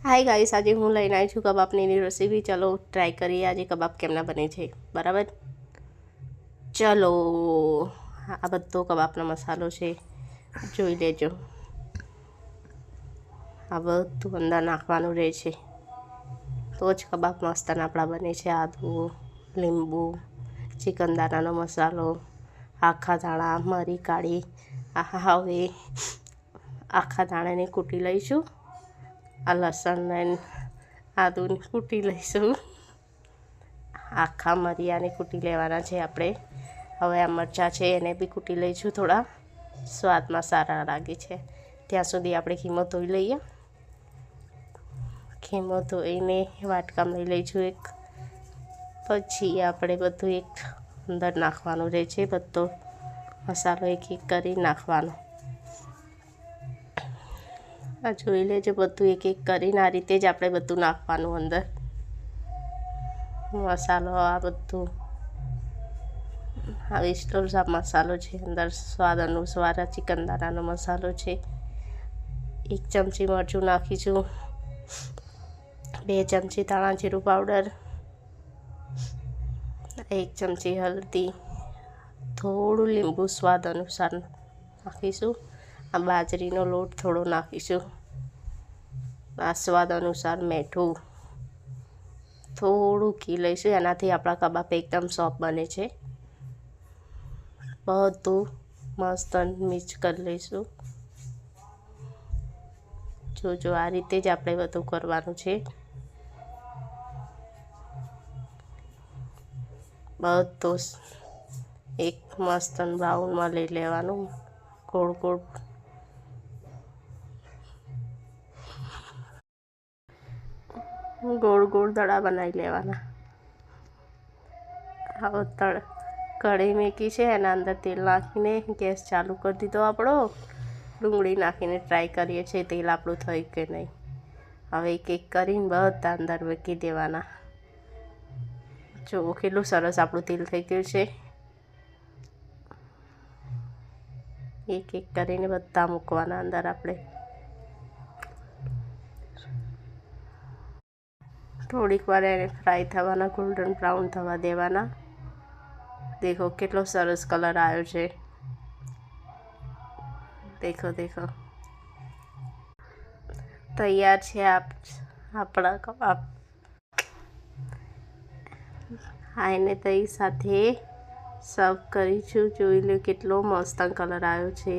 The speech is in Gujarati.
હાય ગાઈસ, આજે હું લઈને આવી છું કબાબની રેસીપી। ચલો ટ્રાય કરીએ આજે કબાબ કેમના બને છે। બરાબર, ચલો આ બધો કબાબનો મસાલો છે, જોઈ લેજો। આ બધું અંદર નાખવાનું રહે છે, તો જ કબાબ મસ્ત આપણા બને છે। આદુ, લીંબુ, ચિકન દાણાનો મસાલો, આખા ધાણા, મરી કાઢી। હવે આખા ધાણાને કૂટી લઈશું। આ લસણ ને આદુને કૂટી લઈશું। આખા મરિયાને કૂટી લેવાના છે આપણે। હવે આ મરચાં છે એને બી કૂટી લઈશું, થોડા સ્વાદમાં સારા લાગે છે। ત્યાં સુધી આપણે ખીમો ધોઈ લઈએ। ખીમો ધોઈને વાટકામાં લઈ લઈશું એક। પછી આપણે બધું એક અંદર નાખવાનું રહે છે, બધો મસાલો એક એક કરી નાખવાનો। આ જોઈ લેજો, બધું એક એક કરીને આ રીતે જ આપણે બધું નાખવાનું અંદર મસાલો। આ બધું આ સ્ટોર મસાલો છે, અંદર સ્વાદ અનુસાર ચિકન દાણાનો મસાલો છે। 1 ચમચી મરચું નાખીશું, 2 ચમચી ધાણા જીરું પાવડર, 1 ચમચી હળદી, થોડું લીંબુ સ્વાદ અનુસાર નાખીશું। આ બાજરીનો લોટ થોડો નાખીશું। આ સ્વાદ અનુસાર મીઠું, થોડું ઘી લઈશું, એનાથી આપણા કબાબ એકદમ સોફ્ટ બને છે। બધું મસ્ત મિક્સ કરી લઈશું। જો આ રીતે જ આપણે બધું કરવાનું છે। બધું એક મસ્ત બ્રાઉનમાં લઈ લેવાનું, ગોળ ગોળ દડા બનાવી લેવાના। હવે કઢાઈ મૂકી છે, એના અંદર તેલ નાખીને ગેસ ચાલુ કરી દીધો આપણો। ડુંગળી નાખીને ટ્રાય કરીએ છીએ તેલ આપણું થયું કે નહીં। હવે એક એક કરીને બધા અંદર મૂકી દેવાના। જો કેટલું સરસ આપણું તેલ થઈ ગયું છે। એક એક કરીને બધા મૂકવાના અંદર આપણે। થોડીક વાર એને ફ્રાય થવાના, ગોલ્ડન બ્રાઉન થવા દેવાના। દેખો કેટલો સરસ કલર આવ્યો છે, દેખો તૈયાર છે આપણા કબાબ। આ એને તઈ સાથે સર્વ કરીશું। જોઈ લો કેટલો મસ્ત કલર આવ્યો છે।